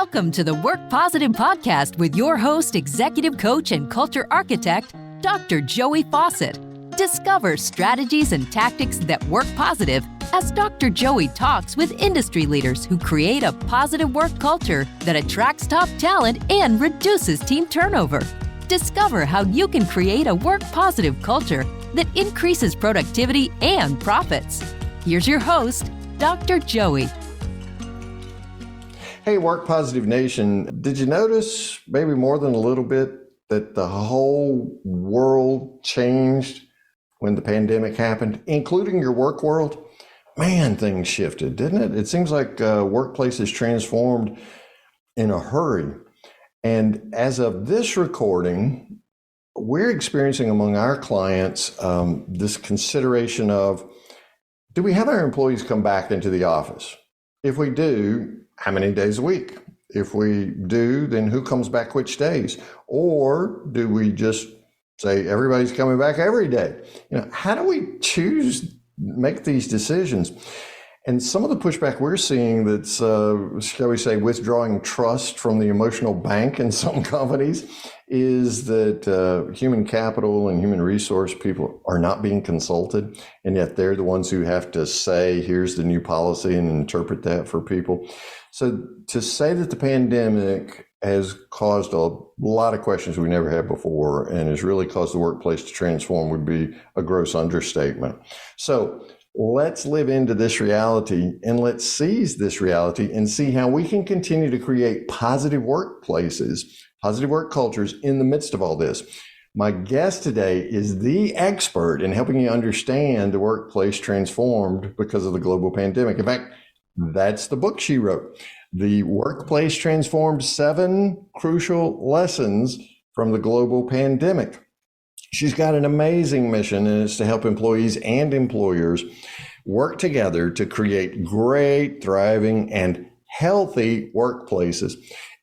Welcome to the Work Positive Podcast with your host, executive coach, and culture architect, Dr. Joey Faucette. Discover strategies and tactics that work positive as Dr. Joey talks with industry leaders who create a positive work culture that attracts top talent and reduces team turnover. Discover how you can create a work positive culture that increases productivity and profits. Here's your host, Dr. Joey. Hey, Work Positive Nation, did you notice, maybe more than a little bit, that the whole world changed when the pandemic happened, including your work world? Man, things shifted, didn't it? It seems like workplaces transformed in a hurry. And as of this recording, we're experiencing among our clients this consideration of, do we have our employees come back into the office? If we do, how many days a week? If we do, then who comes back which days? Or do we just say everybody's coming back every day? How do we make these decisions? And some of the pushback we're seeing that's, shall we say, withdrawing trust from the emotional bank in some companies is that human capital and human resource people are not being consulted, and yet they're the ones who have to say, here's the new policy, and interpret that for people. So to say that the pandemic has caused a lot of questions we never had before and has really caused the workplace to transform would be a gross understatement. So let's live into this reality and let's seize this reality and see how we can continue to create positive workplaces, positive work cultures in the midst of all this. My guest today is the expert in helping you understand the workplace transformed because of the global pandemic. In fact, that's the book she wrote, The Workplace Transformed: 7 Crucial Lessons from the Global Pandemic. She's got an amazing mission, and it's to help employees and employers work together to create great, thriving, and healthy workplaces.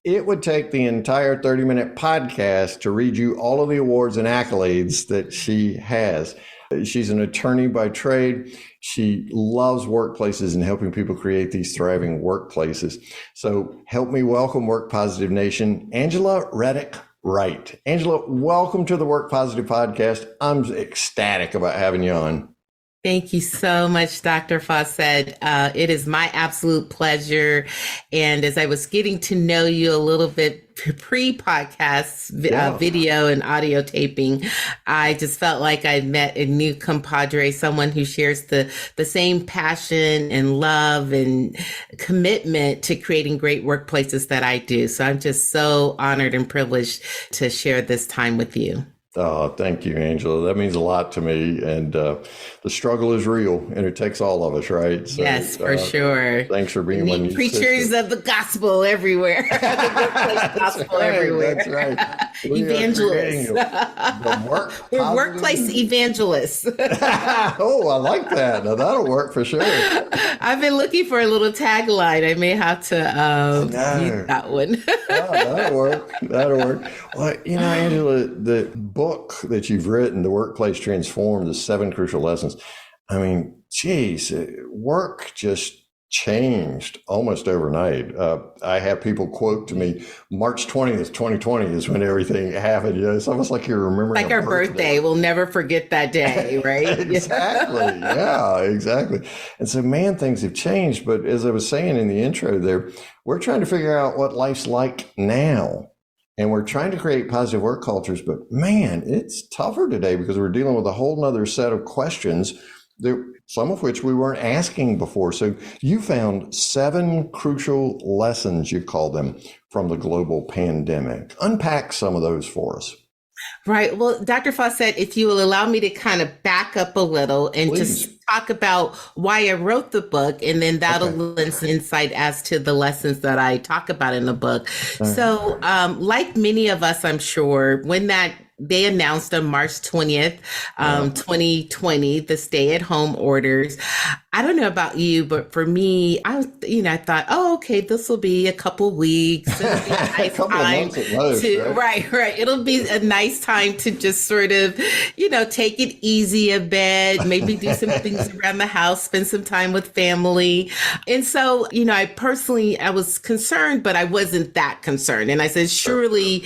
It would take the entire 30-minute podcast to read you all of the awards and accolades that she has. She's an attorney by trade. She loves workplaces and helping people create these thriving workplaces. So help me welcome Work Positive Nation, Angela Reddock-Wright. Angela, welcome to the Work Positive Podcast. I'm ecstatic about having you on. Thank you so much, Dr. Faucette. It is my absolute pleasure. And as I was getting to know you a little bit pre-podcast video and audio taping, I just felt like I met a new compadre, someone who shares the same passion and love and commitment to creating great workplaces that I do. So I'm just so honored and privileged to share this time with you. Oh, thank you, Angela. That means a lot to me. And the struggle is real, and it takes all of us, right? So, yes, for sure. Thanks for being one. Preachers of the gospel everywhere. The workplace gospel everywhere. That's right. Evangelists. We're workplace evangelists. Oh, I like that. Now, that'll work for sure. I've been looking for a little tagline. I may have to use that one. That'll work. That'll work. Well, Angela, the book that you've written, The Workplace Transformed, the 7 Crucial Lessons. I mean, geez, work just changed almost overnight. I have people quote to me, March 20th, 2020 is when everything happened. It's almost like you're remembering like our birthday. We'll never forget that day, right? Exactly. Yeah, exactly. And so, man, things have changed. But as I was saying in the intro there, we're trying to figure out what life's like now. And we're trying to create positive work cultures, but man, it's tougher today because we're dealing with a whole nother set of questions, some of which we weren't asking before. So you found 7 crucial lessons, you call them, from the global pandemic. Unpack some of those for us. Right. Well, Dr. Faucette, if you will allow me to kind of back up a little and Please. Just talk about why I wrote the book, and then that'll lend some insight as to the lessons that I talk about in the book. Right. So like many of us, I'm sure, when they announced on March 20th, 2020, the stay-at-home orders, I don't know about you, but for me, I thought, oh, okay, this will be a couple weeks. It'll be a nice a couple time of months at most, right. It'll be a nice time to just sort of, take it easy a bit, maybe do some things around the house, spend some time with family. And so, I was concerned, but I wasn't that concerned. And I said, surely,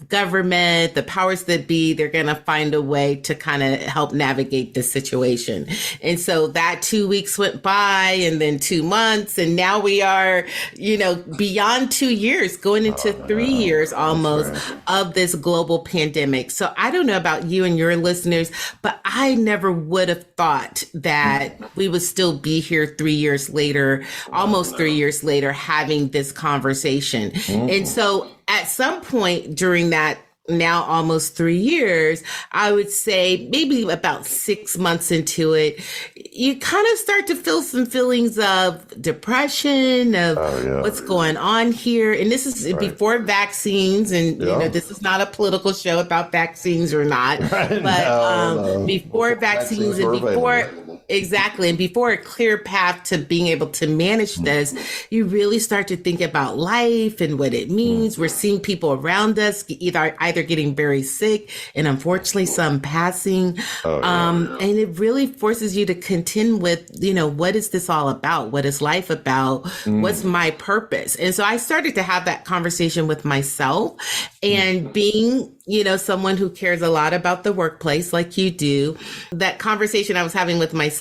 government, the powers that be, they're going to find a way to kind of help navigate this situation. And so that 2 weeks went by, and then 2 months. And now we are, beyond 2 years, going into 3 years almost of this global pandemic. So I don't know about you and your listeners, but I never would have thought that we would still be here 3 years later, almost 3 years later, having this conversation. And so at some point during that now almost 3 years, I would say maybe about 6 months into it, you kind of start to feel some feelings of depression, of what's going on here. And this is before vaccines. And, this is not a political show about vaccines or not, but before vaccines and before... Exactly. And before a clear path to being able to manage this, you really start to think about life and what it means. We're seeing people around us either getting very sick and unfortunately some passing. And it really forces you to contend with, what is this all about? What is life about? What's my purpose? And so I started to have that conversation with myself, and being someone who cares a lot about the workplace like you do, that conversation I was having with myself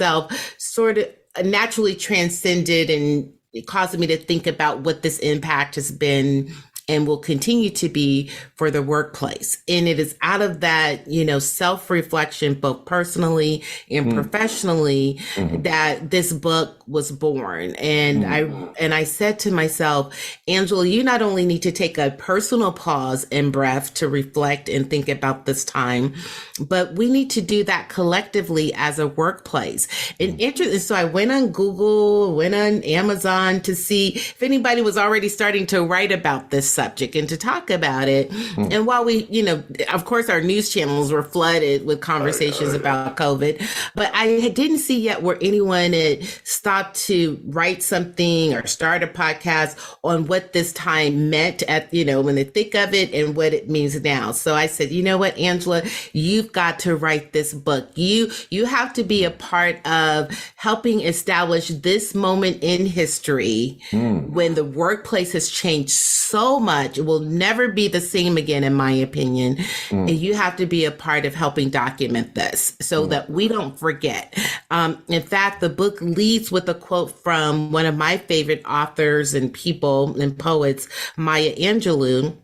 sort of naturally transcended, and it caused me to think about what this impact has been and will continue to be for the workplace. And it is out of that, self-reflection, both personally and professionally, that this book was born. And I said to myself, Angela, you not only need to take a personal pause and breath to reflect and think about this time, but we need to do that collectively as a workplace. And so I went on Google, went on Amazon to see if anybody was already starting to write about this subject and to talk about it. And while we, of course, our news channels were flooded with conversations about COVID, but I didn't see yet where anyone had stopped to write something or start a podcast on what this time meant at, when they think of it and what it means now. So I said, you know what, Angela, you've got to write this book. You have to be a part of helping establish this moment in history when the workplace has changed so much. It will never be the same again, in my opinion. And you have to be a part of helping document this so that we don't forget. In fact, the book leads with a quote from one of my favorite authors and people and poets, Maya Angelou.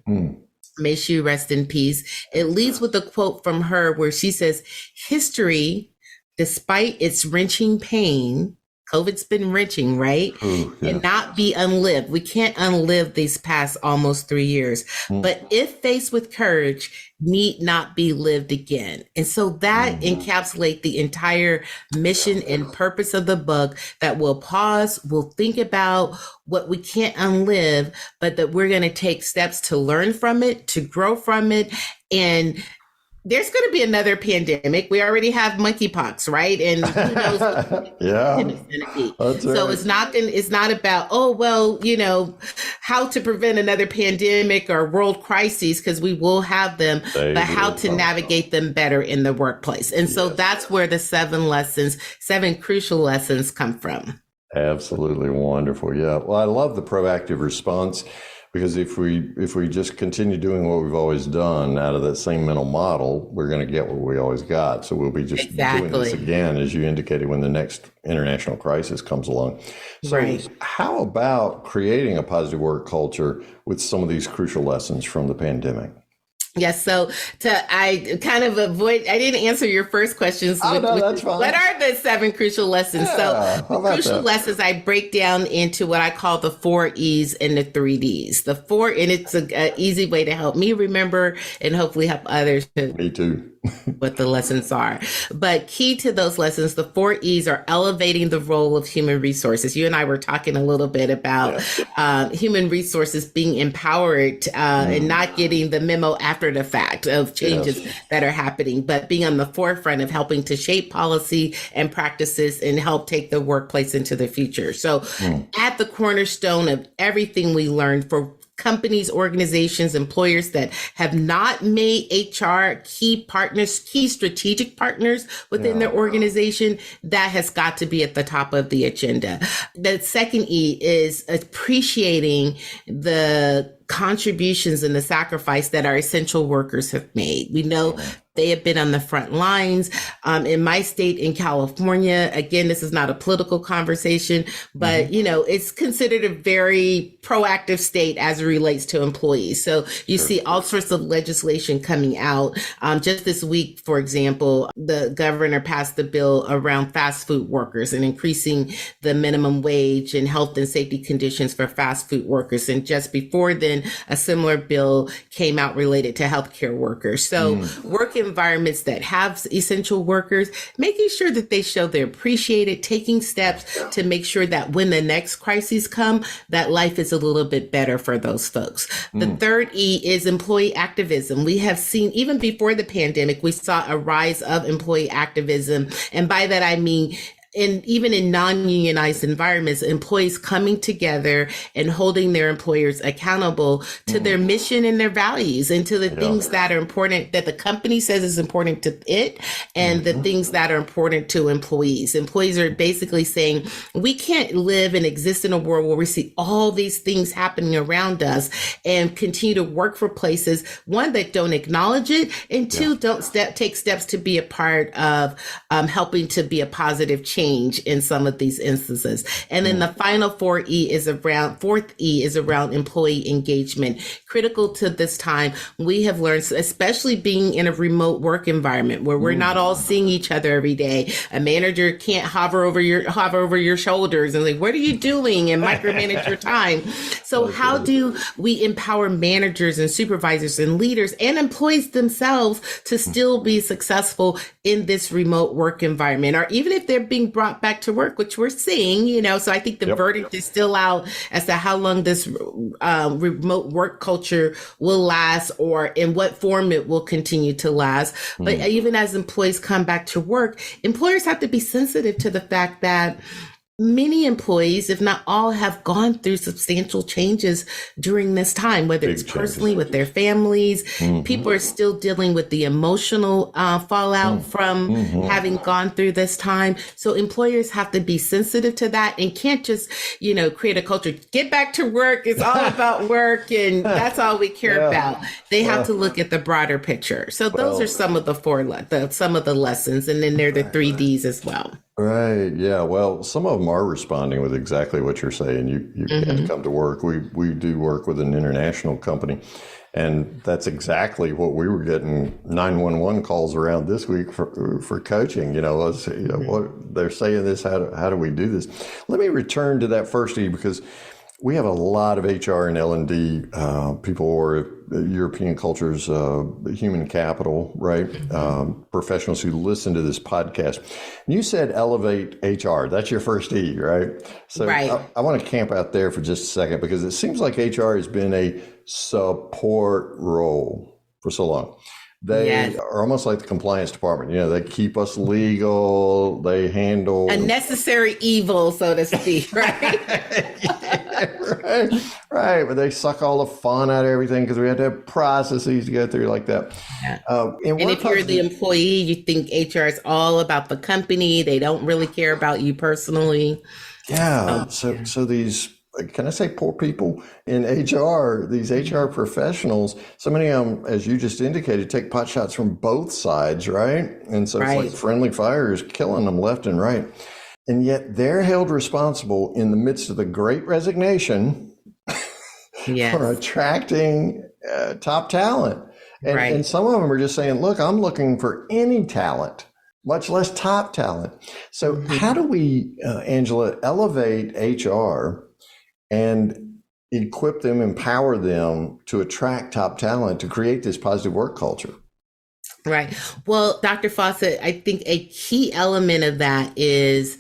May she rest in peace. It leads with a quote from her where she says, "History, despite its wrenching pain," COVID's been wrenching, right? And not be unlived. We can't unlive these past almost 3 years. But if faced with courage, need not be lived again. And so that encapsulates the entire mission and purpose of the book, that we'll pause, we'll think about what we can't unlive, but that we're going to take steps to learn from it, to grow from it. And there's going to be another pandemic. We already have monkeypox, right? And who knows what it's going to be. So it's not about, how to prevent another pandemic or world crises, because we will have them, but how to navigate them better in the workplace. And so that's where the 7 crucial lessons come from. Absolutely wonderful. Yeah. Well, I love the proactive response, because if we just continue doing what we've always done out of that same mental model, we're going to get what we always got. So we'll be just doing this again, as you indicated, when the next international crisis comes along. So how about creating a positive work culture with some of these crucial lessons from the pandemic? Yes. So I didn't answer your first questions. That's fine. What are the 7 crucial lessons? So the crucial lessons I break down into what I call the 4 E's and the 3 D's. The 4, and it's an easy way to help me remember and hopefully help others too. Me too. what the lessons are. But key to those lessons, the 4 E's are elevating the role of human resources. You and I were talking a little bit about human resources being empowered and not getting the memo after the fact of changes that are happening, but being on the forefront of helping to shape policy and practices and help take the workplace into the future. So at the cornerstone of everything we learned for companies, organizations, employers that have not made HR key partners, key strategic partners within their organization, that has got to be at the top of the agenda. The second E is appreciating the contributions and the sacrifice that our essential workers have made. We know they have been on the front lines. In my state, in California, again, this is not a political conversation, but it's considered a very proactive state as it relates to employees. So you see all sorts of legislation coming out. Just this week, for example, the governor passed the bill around fast food workers and increasing the minimum wage and health and safety conditions for fast food workers. And just before then, a similar bill came out related to healthcare workers. So work environments that have essential workers, making sure that they show they're appreciated, taking steps to make sure that when the next crises come, that life is a little bit better for those folks. The third E is employee activism. We have seen, even before the pandemic, we saw a rise of employee activism. And by that, I mean, even in non-unionized environments, employees coming together and holding their employers accountable to their mission and their values and to the things that are important, that the company says is important to it, and the things that are important to employees. Employees are basically saying, we can't live and exist in a world where we see all these things happening around us and continue to work for places, one, that don't acknowledge it, and two, don't take steps to be a part of helping to be a positive change in some of these instances. And then the final fourth E is around employee engagement. Critical to this time, we have learned, especially being in a remote work environment where we're not all seeing each other every day. A manager can't hover over your shoulders and like, what are you doing? And micromanage your time. So how do we empower managers and supervisors and leaders and employees themselves to still be successful in this remote work environment, or even if they're being brought back to work, which we're seeing, so I think the verdict is still out as to how long this remote work culture will last, or in what form it will continue to last. But even as employees come back to work, employers have to be sensitive to the fact that many employees, if not all, have gone through substantial changes during this time, whether it's personally with their families. People are still dealing with the emotional fallout from having gone through this time. So employers have to be sensitive to that and can't just, create a culture, get back to work. It's all about work and that's all we care about. They have to look at the broader picture. So those are some of some of the lessons. And then there are the 3 Ds as well. Right. Yeah. Well, some of them are responding with exactly what you're saying. You can't come to work. We do work with an international company, and that's exactly what we were getting 911 calls around this week for coaching. What they're saying this. How do we do this? Let me return to that first E, because we have a lot of HR and L&D people, or European cultures, human capital, right? Professionals who listen to this podcast. And you said elevate HR. That's your first E, right? So I want to camp out there for just a second, because it seems like HR has been a support role for so long. They are almost like the compliance department. They keep us legal. They handle a necessary evil, so to speak, right? Right. But they suck all the fun out of everything because we have to have processes to go through like that. Yeah. And if you're the employee, you think HR is all about the company. They don't really care about you personally. Yeah. So these, can I say, poor people in HR, these HR professionals, so many of them, as you just indicated, take pot shots from both sides, right? And so it's like friendly fire is killing them left and right. And yet they're held responsible in the midst of the Great Resignation for attracting top talent. And some of them are just saying, look, I'm looking for any talent, much less top talent. So how do we, Angela, elevate HR and equip them, empower them to attract top talent, to create this positive work culture? Right. Well, Dr. Faucette, I think a key element of that is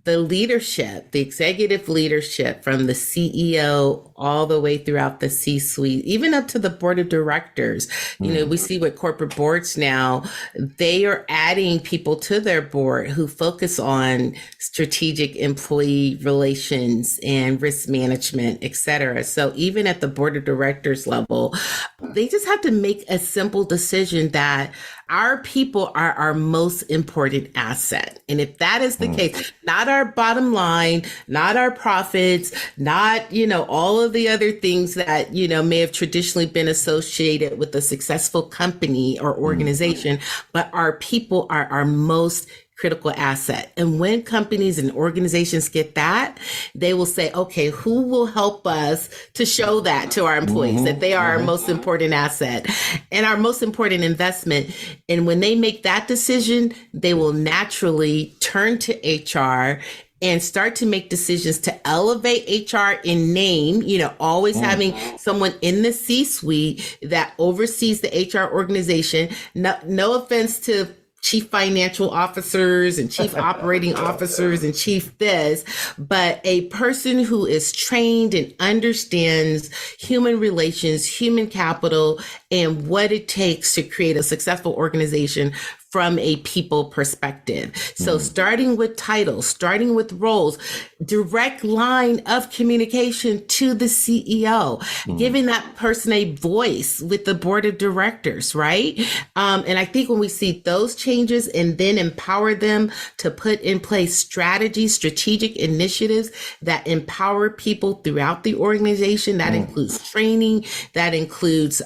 the leadership, the executive leadership from the CEO all the way throughout the C-suite, even up to the board of directors. You know, we see with corporate boards now, they are adding people to their board who focus on strategic employee relations and risk management, et cetera. So even at the board of directors level, they just have to make a simple decision that our people are our most important asset. And if that is the case, not our bottom line, not our profits, not, you know, all of the other things that, you know, may have traditionally been associated with a successful company or organization, but our people are our most critical asset. And when companies and organizations get that, they will say, okay, who will help us to show that to our employees, that they are our most important asset and our most important investment. And when they make that decision, they will naturally turn to HR and start to make decisions to elevate HR in name, you know, always having someone in the C-suite that oversees the HR organization. No offense to chief financial officers and chief operating officers and chief this, but a person who is trained and understands human relations, human capital, and what it takes to create a successful organization from a people perspective. So starting with titles, starting with roles, direct line of communication to the CEO, giving that person a voice with the board of directors, right? And I think when we see those changes and then empower them to put in place strategies, strategic initiatives that empower people throughout the organization, that includes training, that includes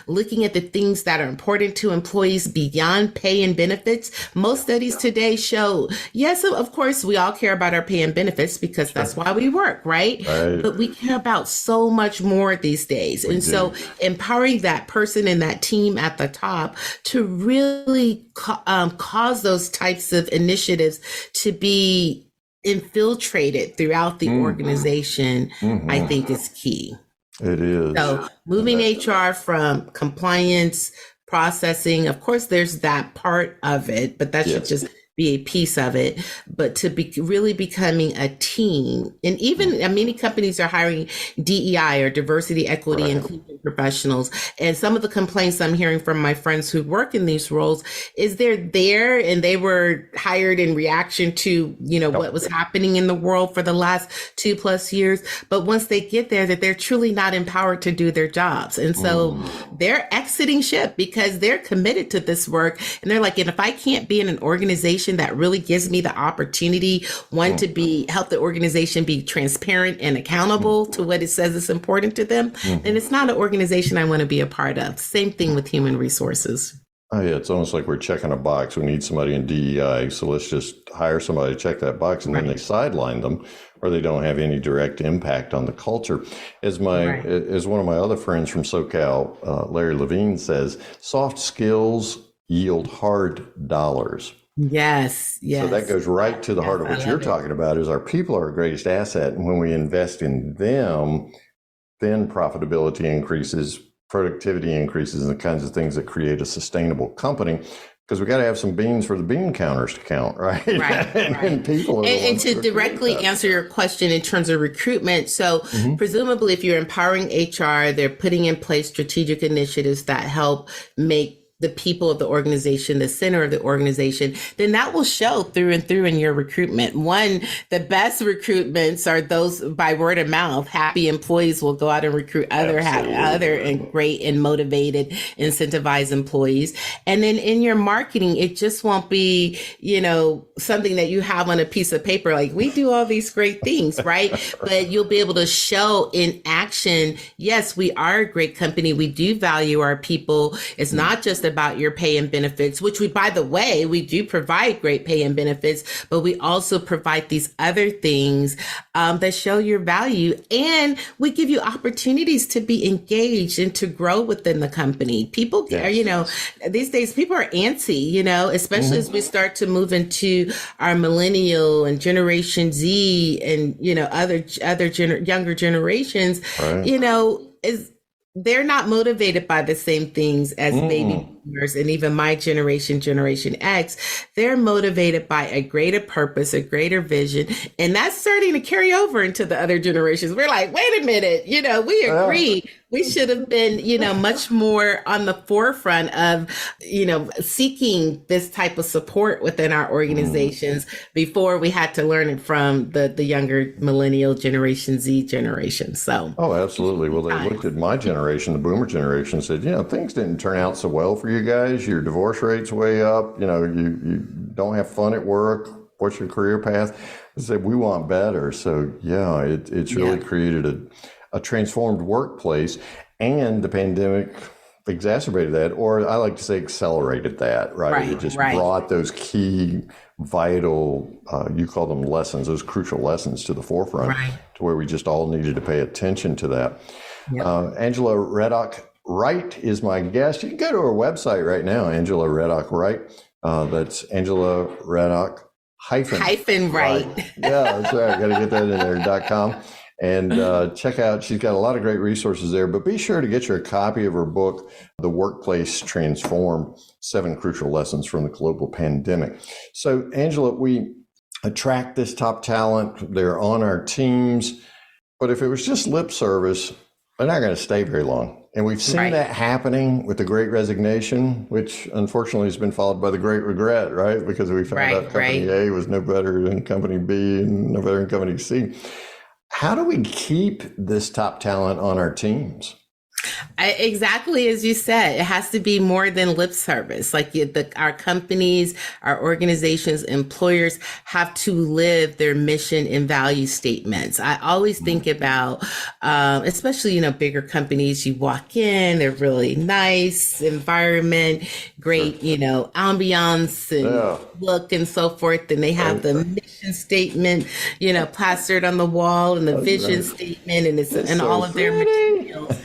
looking at the things that are important to employees beyond pay and benefits. Most studies today show, yes, of course, we all care about our pay and benefits because that's why we work, right? But we care about so much more these days. So empowering that person and that team at the top to really cause those types of initiatives to be infiltrated throughout the organization, I think is key. It is. So moving HR from compliance, processing, of course, there's that part of it, but that should just be a piece of it, but to be really becoming a team. And even many companies are hiring DEI or diversity, equity, inclusion professionals. And some of the complaints I'm hearing from my friends who work in these roles is they're there and they were hired in reaction to, you know, what was happening in the world for the last 2+ years. But once they get there, that they're truly not empowered to do their jobs. And so they're exiting ship because they're committed to this work. And they're like, and if I can't be in an organization that really gives me the opportunity, one, to help the organization be transparent and accountable to what it says is important to them, then it's not an organization I want to be a part of. Same thing with human resources. Oh, yeah, it's almost like we're checking a box. We need somebody in DEI, so let's just hire somebody to check that box, and then they sideline them, or they don't have any direct impact on the culture. As one of my other friends from SoCal, Larry Levine, says, soft skills yield hard dollars. Yes. So that goes right to the heart of what you're talking about, is our people are our greatest asset. And when we invest in them, then profitability increases, productivity increases, and the kinds of things that create a sustainable company. Because we got to have some beans for the bean counters to count, right? And people are and to directly answer your question in terms of recruitment. So presumably if you're empowering HR, they're putting in place strategic initiatives that help make the people of the organization the center of the organization, then that will show through and through in your recruitment. One, the best recruitments are those by word of mouth. Happy employees will go out and recruit other and great and motivated, incentivized employees. And then in your marketing, it just won't be, you know, something that you have on a piece of paper, like we do all these great things, right? But you'll be able to show in action, yes, we are a great company. We do value our people. It's not just about your pay and benefits, which we, by the way, we do provide great pay and benefits, but we also provide these other things that show your value. And we give you opportunities to be engaged and to grow within the company. People, you know, these days people are antsy, you know, especially as we start to move into our millennial and Generation Z and, you know, other younger generations, you know, they're not motivated by the same things as baby boomers, and even my generation, Generation X, they're motivated by a greater purpose, a greater vision. And that's starting to carry over into the other generations. We're like, wait a minute, we agree. We should have been, much more on the forefront of, seeking this type of support within our organizations before we had to learn it from the younger millennial Generation Z generation. So. Oh, absolutely. Well, they looked at my generation, the boomer generation, and said, things didn't turn out so well for you guys. Your divorce rate's way up. You don't have fun at work. What's your career path? They said, we want better. So, it's really created a transformed workplace, and the pandemic exacerbated that, or I like to say accelerated that, right? It just brought those key, vital, you call them lessons, those crucial lessons to the forefront, to where we just all needed to pay attention to that. Yep. Angela Reddock-Wright is my guest. You can go to her website right now, Angela Reddock-Wright. That's Angela Reddock hyphen Wright. Yeah, that's right. Got to get that in there, .com. And check out, she's got a lot of great resources there, but be sure to get your copy of her book, The Workplace Transformed, 7 Crucial Lessons from the Global Pandemic. So, Angela, we attract this top talent. They're on our teams. But if it was just lip service, they're not going to stay very long. And we've seen that happening with the Great Resignation, which unfortunately has been followed by the Great Regret, right? Because we found out Company A was no better than Company B and no better than Company C. How do we keep this top talent on our teams? Exactly as you said, it has to be more than lip service. Like our companies, our organizations, employers have to live their mission and value statements. I always think about, especially, bigger companies, you walk in, they're really nice environment, great, ambiance and look and so forth. And they have the mission statement, plastered on the wall, and the vision statement, and and all of their materials.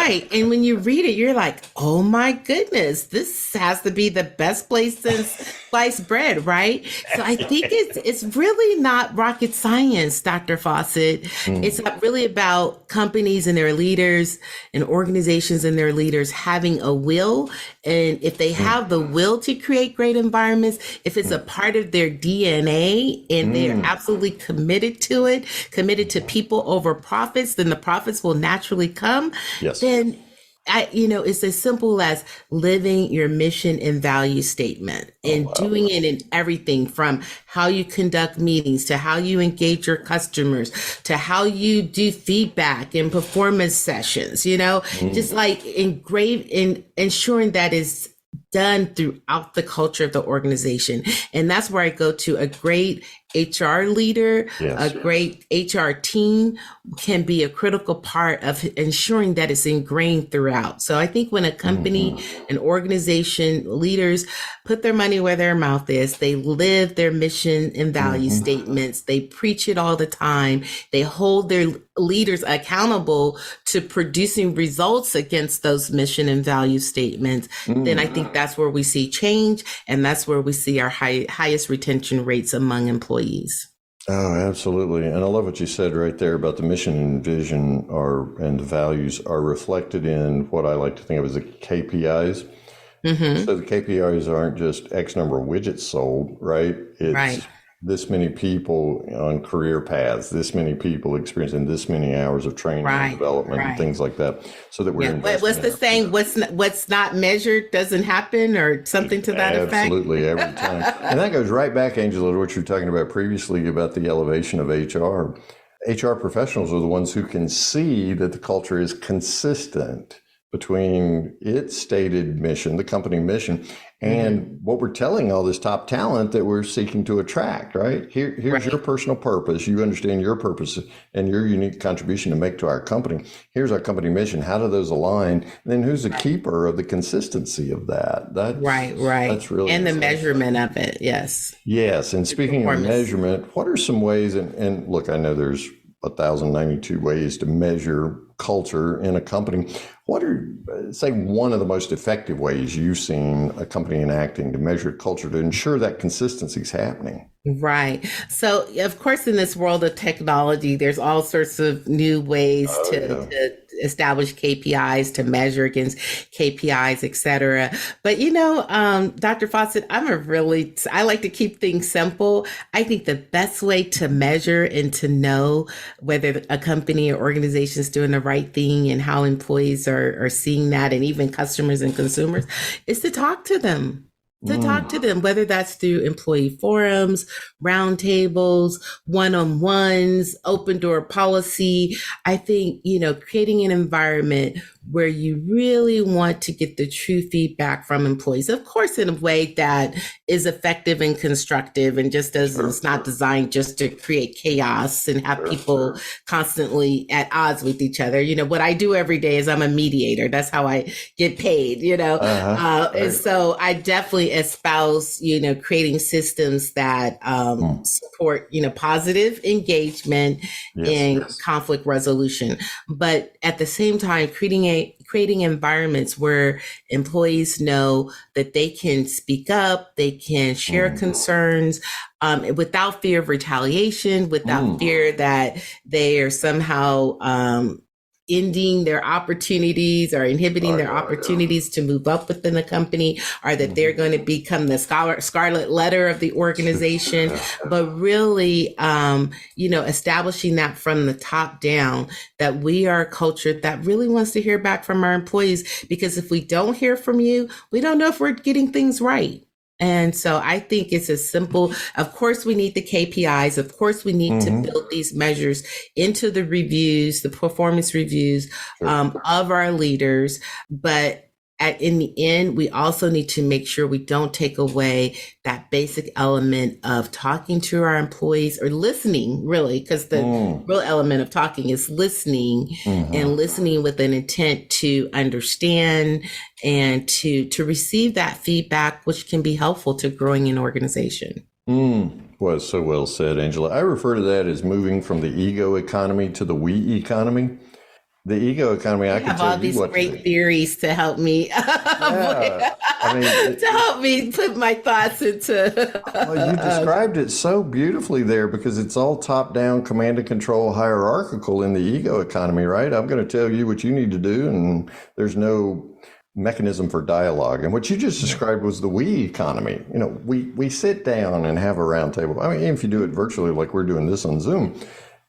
Right. And when you read it, you're like, oh my goodness, this has to be the best place since sliced bread, right? So I think it's really not rocket science, Dr. Faucette. It's really about companies and their leaders and organizations and their leaders having a will. And if they have the will to create great environments, if it's a part of their DNA and they're absolutely committed to it, committed to people over profits, then the profits will naturally come. Yes. Then it's as simple as living your mission and value statement and doing it in everything from how you conduct meetings to how you engage your customers to how you do feedback and performance sessions, just like ensuring that is done throughout the culture of the organization. And that's where I go to a great HR leader, a great HR team can be a critical part of ensuring that it's ingrained throughout. So I think when a company, an organization, leaders put their money where their mouth is, they live their mission and value statements, they preach it all the time, they hold their leaders accountable to producing results against those mission and value statements, then I think that's where we see change, and that's where we see our highest retention rates among employees. Oh, absolutely. And I love what you said right there about the mission and vision and the values are reflected in what I like to think of as the KPIs. So the KPIs aren't just X number of widgets sold, right? It's this many people on career paths, this many people experiencing this many hours of training and development and things like that, so that we're what's the saying? What's not measured doesn't happen, or something to that effect? Absolutely, every time. And that goes right back, Angela, to what you were talking about previously about the elevation of HR. HR professionals are the ones who can see that the culture is consistent between its stated mission, the company mission, and what we're telling all this top talent that we're seeking to attract, right? Here's your personal purpose. You understand your purpose and your unique contribution to make to our company. Here's our company mission. How do those align? And then who's the keeper of the consistency of that? That's really and the measurement of it. Yes. Yes. And speaking of measurement, what are some ways, and look, I know there's 1,092 ways to measure culture in a company. What are, say, one of the most effective ways you've seen a company enacting to measure culture to ensure that consistency is happening? Right. So, of course, in this world of technology, there's all sorts of new ways to establish KPIs to measure against KPIs, et cetera. But, Dr. Faucette, I like to keep things simple. I think the best way to measure and to know whether a company or organization is doing the right thing and how employees are seeing that, and even customers and consumers, is to talk to them. Talk to them, whether that's through employee forums, roundtables, one-on-ones, open door policy. I think, creating an environment where you really want to get the true feedback from employees, of course, in a way that is effective and constructive and just it's not designed just to create chaos and have people constantly at odds with each other. What I do every day is I'm a mediator. That's how I get paid, and so I definitely espouse, creating systems that support, positive engagement and conflict resolution. But at the same time, creating environments where employees know that they can speak up, they can share concerns without fear of retaliation, without fear that they are somehow ending their opportunities or inhibiting their opportunities to move up within the company, or that they're going to become the scarlet letter of the organization. But really, establishing that from the top down, that we are a culture that really wants to hear back from our employees, because if we don't hear from you, we don't know if we're getting things right. And so I think it's as simple. Of course, we need the KPIs. Of course, we need to build these measures into the reviews, the performance reviews of our leaders. But in the end, we also need to make sure we don't take away that basic element of talking to our employees, or listening, really, because the real element of talking is listening, and listening with an intent to understand and to receive that feedback, which can be helpful to growing an organization. Well, so well said, Angela. I refer to that as moving from the ego economy to the we economy. The ego economy, I can tell you what. All these great theories to help me, to help me put my thoughts into. Well, you described it so beautifully there, because it's all top-down, command and control, hierarchical in the ego economy, right? I'm going to tell you what you need to do, and there's no mechanism for dialogue. And what you just described was the we economy. We sit down and have a roundtable. I mean, if you do it virtually, like we're doing this on Zoom,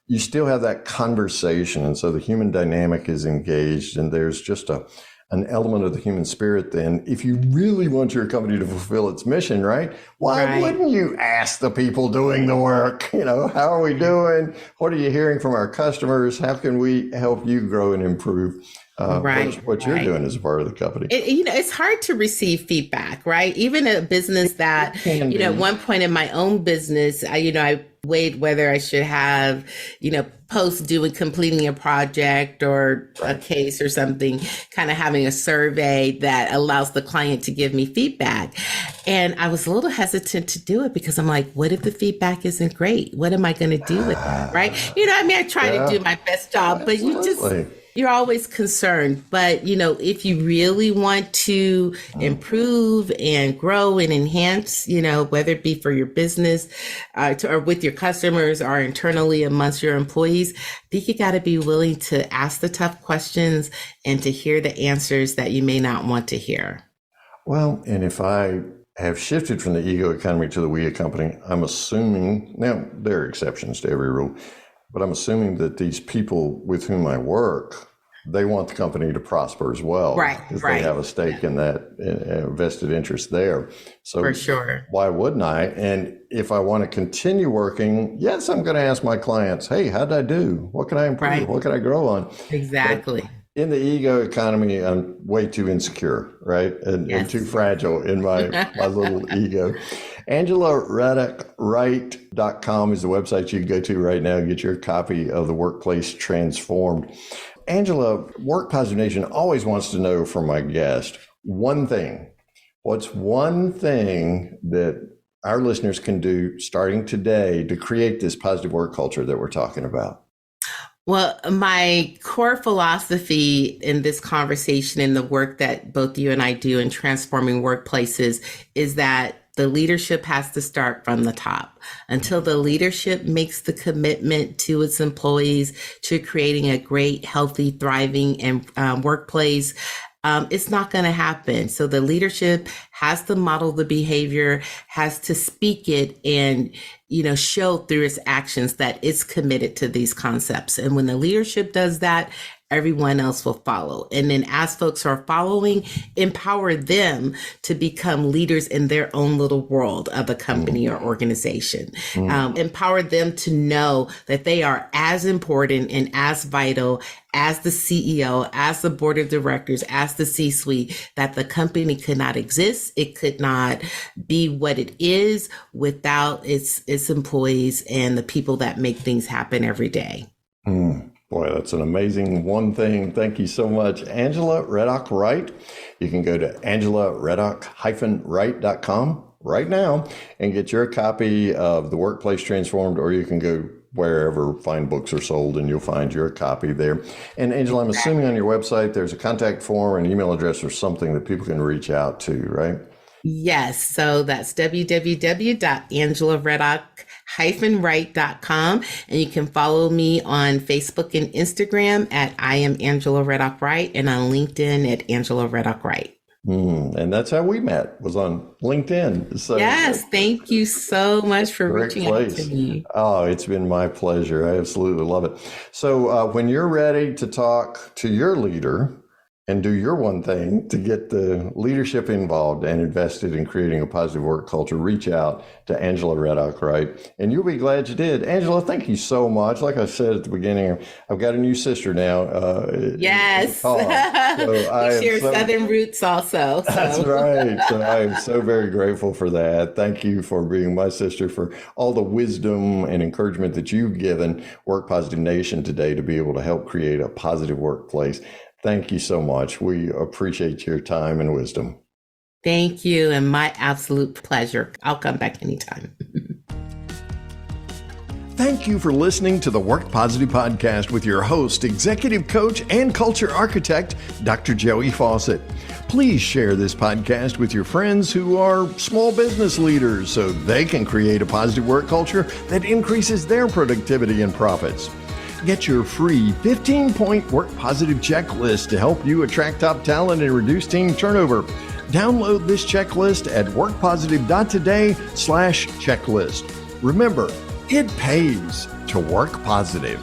you still have that conversation. And so the human dynamic is engaged, and there's just an element of the human spirit then, if you really want your company to fulfill its mission, right? Why wouldn't you ask the people doing the work? How are we doing? What are you hearing from our customers? How can we help you grow and improve what you're doing as a part of the company? It's hard to receive feedback, right? Even a business that, at one point in my own business, I weighed whether I should have, post completing a project or a case or something, kind of having a survey that allows the client to give me feedback. And I was a little hesitant to do it, because I'm like, what if the feedback isn't great? What am I going to do with it? Right. I try to do my best job, but you're always concerned. But, if you really want to improve and grow and enhance, whether it be for your business or with your customers or internally amongst your employees, I think you got to be willing to ask the tough questions and to hear the answers that you may not want to hear. Well, and if I have shifted from the ego economy to the we economy, I'm assuming, now there are exceptions to every rule, but I'm assuming that these people with whom I work, they want the company to prosper as well. Because they have a stake in that, vested interest there. So for sure, why wouldn't I? And if I want to continue working, yes, I'm going to ask my clients, hey, how'd I do? What can I improve? What can I grow on? Exactly. But in the ego economy, I'm way too insecure, right? And too fragile in my little ego. Angela Reddock-Wright.com is the website you can go to right now and get your copy of The Workplace Transformed. Angela, Work Positive Nation always wants to know from my guest one thing. What's one thing that our listeners can do starting today to create this positive work culture that we're talking about? Well, my core philosophy in this conversation, in the work that both you and I do in transforming workplaces, is that the leadership has to start from the top. Until the leadership makes the commitment to its employees to creating a great, healthy, thriving and workplace, it's not going to happen. So the leadership has to model the behavior, has to speak it, and show through its actions that it's committed to these concepts. And when the leadership does that, everyone else will follow. And then as folks are following, empower them to become leaders in their own little world of a company or organization. Empower them to know that they are as important and as vital as the CEO, as the board of directors, as the C-suite, that the company could not exist. It could not be what it is without its employees and the people that make things happen every day. Boy, that's an amazing one thing. Thank you so much, Angela Reddock-Wright. You can go to angelareddock-wright.com right now and get your copy of The Workplace Transformed, or you can go wherever fine books are sold and you'll find your copy there. And Angela, I'm assuming on your website there's a contact form, an email address, or something that people can reach out to, right? Yes. So that's www.angelareddock-wright.com. And you can follow me on Facebook and Instagram at I am Angela Reddock-Wright, and on LinkedIn at Angela Reddock-Wright. And that's how we met, was on LinkedIn. So yes, thank you so much for reaching out to me. Oh, it's been my pleasure. I absolutely love it. So when you're ready to talk to your leader and do your one thing to get the leadership involved and invested in creating a positive work culture, reach out to Angela Reddock-Wright, and you'll be glad you did. Angela, thank you so much. Like I said at the beginning, I've got a new sister now. Yes. So we share Southern roots also. So. That's right. So I am so very grateful for that. Thank you for being my sister, for all the wisdom and encouragement that you've given Work Positive Nation today to be able to help create a positive workplace. Thank you so much. We appreciate your time and wisdom. Thank you. And my absolute pleasure. I'll come back anytime. Thank you for listening to the Work Positive Podcast with your host, executive coach, and culture architect, Dr. Joey Faucette. Please share this podcast with your friends who are small business leaders so they can create a positive work culture that increases their productivity and profits. Get your free 15-point Work Positive checklist to help you attract top talent and reduce team turnover. Download this checklist at workpositive.today/checklist. Remember, it pays to work positive.